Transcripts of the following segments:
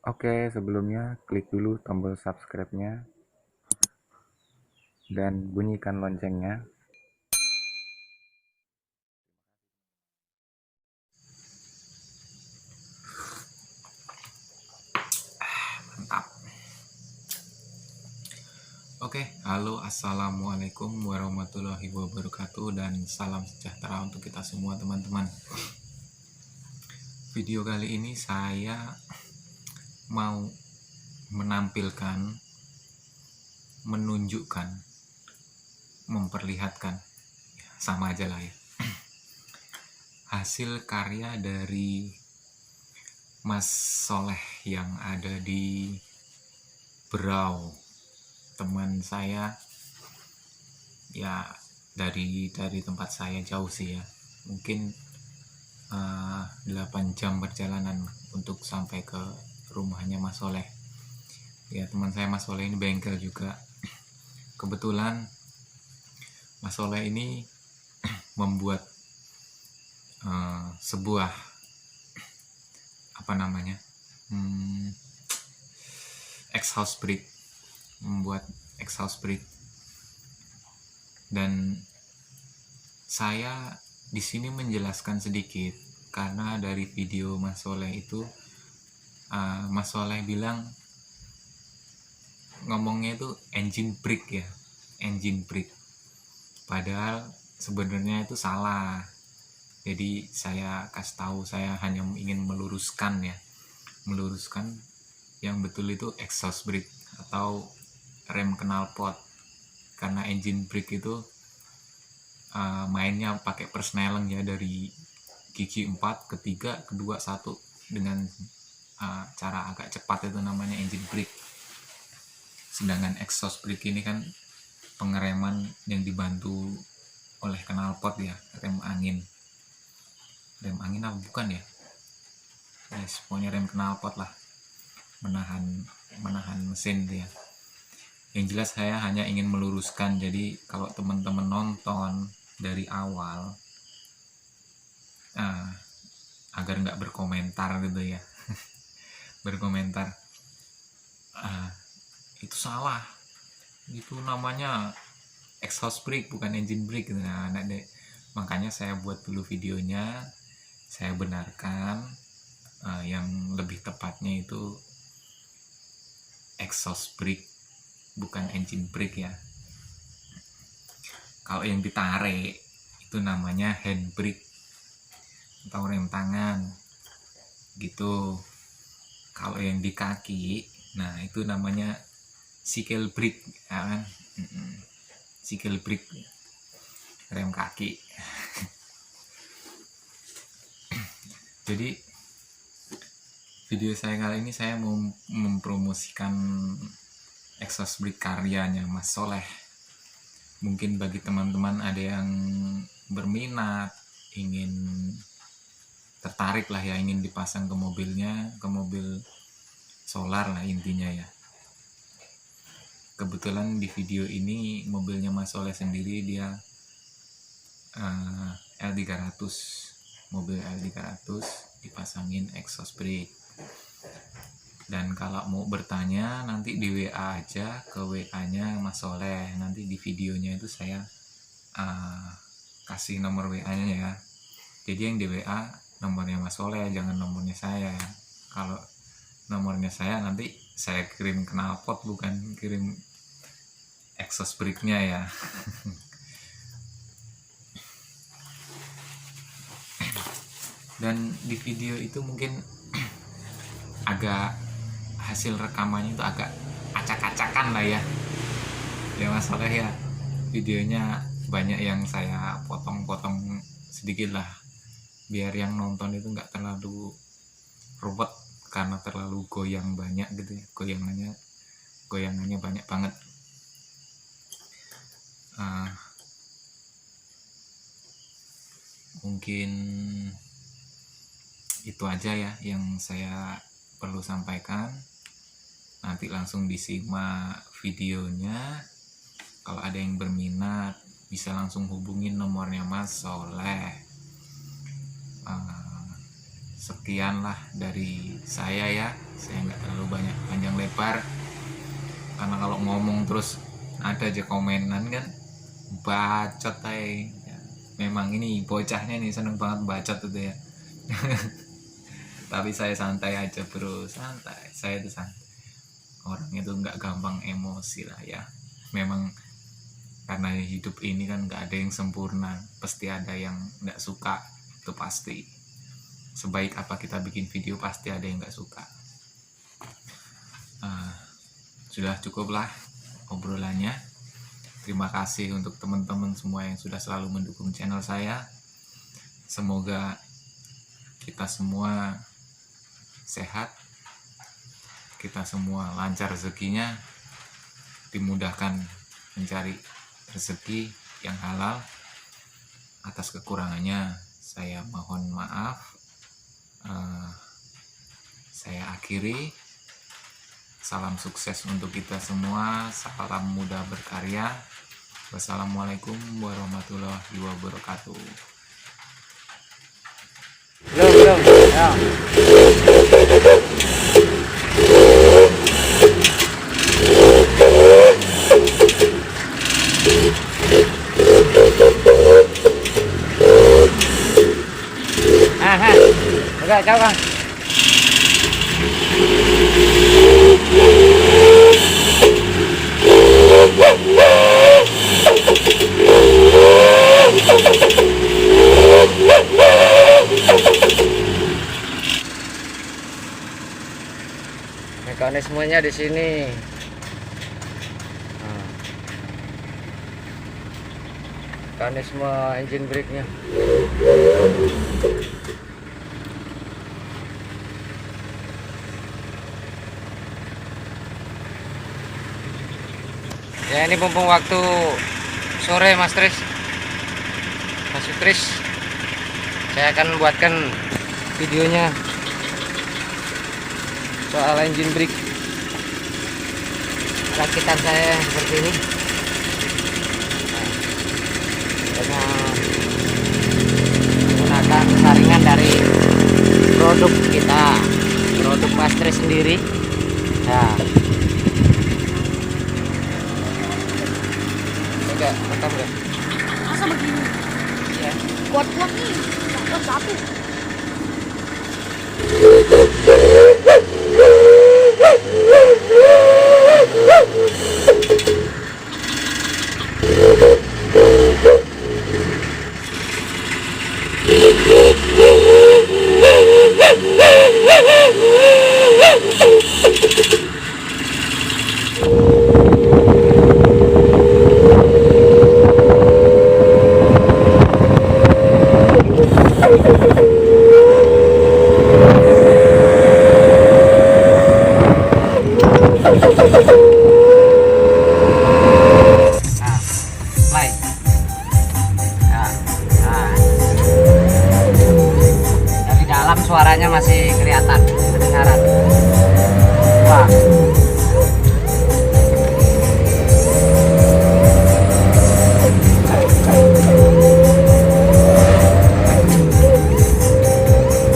Oke, sebelumnya klik dulu tombol subscribe-nya dan bunyikan loncengnya. Mantap. Oke, halo, assalamualaikum warahmatullahi wabarakatuh, dan salam sejahtera untuk kita semua teman-teman. Video kali ini saya mau menampilkan, menunjukkan, memperlihatkan, sama aja lah ya, hasil karya dari Mas Soleh yang ada di Berau. Teman saya ya, dari tempat saya jauh sih ya, mungkin 8 jam perjalanan untuk sampai ke rumahnya Mas Soleh. Ya, teman saya Mas Soleh ini bengkel juga. Kebetulan Mas Soleh ini membuat sebuah exhaust brake, membuat exhaust brake. Dan saya di sini menjelaskan sedikit karena dari video Mas Soleh itu Mas Soleh bilang, ngomongnya itu engine brake ya, engine brake, padahal sebenarnya itu salah. Jadi saya kasih tahu, saya hanya ingin meluruskan yang betul itu exhaust brake atau rem knalpot, karena engine brake itu mainnya pakai persneleng ya, dari gigi 4 ke 3 ke 2 1 dengan cara agak cepat, itu namanya engine brake. Sedangkan exhaust brake ini kan pengereman yang dibantu oleh knalpot ya, rem angin apa bukan ya, yes, pokoknya rem knalpot lah, menahan mesin ya. Yang jelas saya hanya ingin meluruskan, jadi kalau teman-teman nonton dari awal agar nggak berkomentar gitu ya berkomentar itu salah, itu namanya exhaust brake bukan engine brake gitu. Makanya saya buat dulu videonya, saya benarkan yang lebih tepatnya itu exhaust brake bukan engine brake ya. Kalau yang ditarik itu namanya hand brake atau rem tangan gitu. Kalau yang di kaki, nah itu namanya cycle brake ya kan. Cycle brake, rem kaki. Jadi video saya kali ini saya mau mempromosikan exhaust brake karyanya Mas Soleh. Mungkin bagi teman-teman ada yang berminat, ingin tertarik lah ya, ingin dipasang ke mobilnya, ke mobil solar lah intinya ya. Kebetulan di video ini mobilnya Mas Soleh sendiri dia L300, mobil L300 dipasangin exhaust brake. Dan kalau mau bertanya nanti di WA aja ke WA-nya Mas Soleh, nanti di videonya itu saya kasih nomor WA-nya ya. Jadi yang di WA nomornya Mas Soleh, jangan nomornya saya ya. Kalau nomornya saya nanti saya kirim knalpot, bukan kirim exhaust brake-nya ya. Dan di video itu mungkin agak, hasil rekamannya itu agak acak-acakan lah ya Mas Soleh ya. Videonya banyak yang saya potong-potong sedikit lah, biar yang nonton itu nggak terlalu ruwet karena terlalu goyang banyak gitu ya, goyangannya banyak banget. Mungkin itu aja ya yang saya perlu sampaikan. Nanti langsung disimak videonya. Kalau ada yang berminat bisa langsung hubungin nomornya Mas Soleh. sekian lah dari saya ya. Saya nggak terlalu banyak panjang lebar, karena kalau ngomong terus ada aja komenan kan, bacot aja ya. Memang ini bocahnya nih seneng banget bacot itu ya. Tapi saya santai aja bro, santai. Saya itu santai, orang itu nggak gampang emosi lah ya. Memang karena hidup ini kan nggak ada yang sempurna, pasti ada yang nggak suka, itu pasti. Sebaik apa kita bikin video, pasti ada yang nggak suka. Sudah cukuplah obrolannya. Terima kasih untuk teman-teman semua yang sudah selalu mendukung channel saya. Semoga kita semua sehat, kita semua lancar rezekinya, dimudahkan mencari rezeki yang halal. Atas kekurangannya saya mohon maaf. Saya akhiri. Salam sukses untuk kita semua. Salam muda berkarya. Wassalamualaikum warahmatullahi wabarakatuh. Belum ya. Enggak jauh Kang. Mekanismenya di sini. Mekanisme engine brake-nya. Ya, ini mumpung waktu sore Mas Tris, Mas Sutris, saya akan buatkan videonya soal engine brake rakitan saya seperti ini. Nah, menggunakan saringan dari produk kita, produk Mas Tris sendiri. Nah, enggak, rekam enggak? Masa begini? Iya. Kuat-kuat nih, kuat satu. Suaranya masih kelihatan kedengaran. Wah.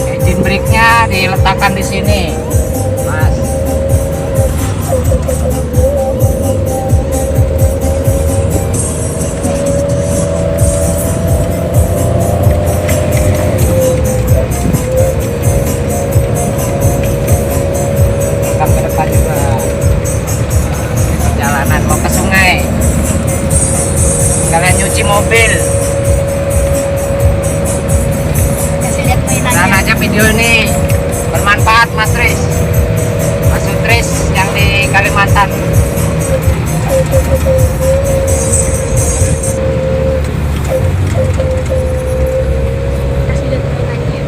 Engine brake-nya diletakkan di sini, Mas. Perjalanan mau ke sungai, kalian nyuci mobil, Kasih lihat mainannya. dan aja video ini bermanfaat Mas Tris, Mas Sutris yang di Kalimantan. Kasih lihat mainannya.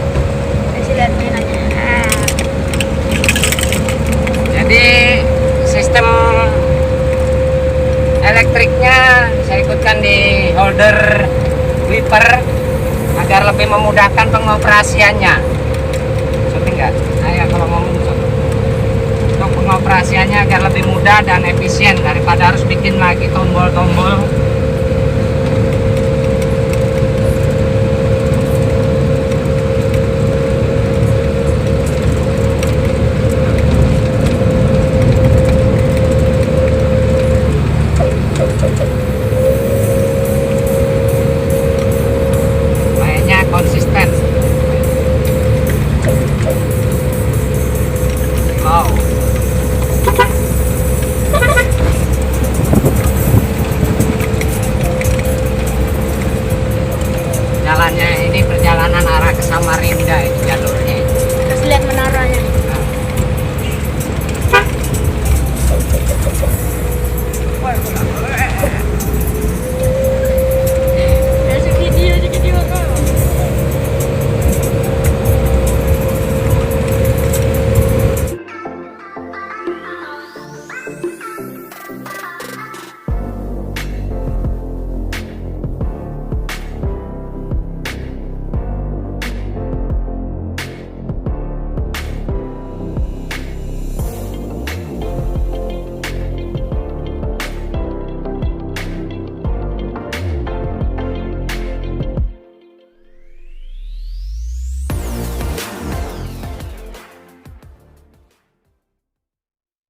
Kasih lihat mainannya. Jadi sistem elektriknya saya ikutkan di holder wiper agar lebih memudahkan pengoperasiannya. Syuting nggak? Ayo kalau mau muncul. Untuk pengoperasiannya agar lebih mudah dan efisien daripada harus bikin lagi tombol-tombol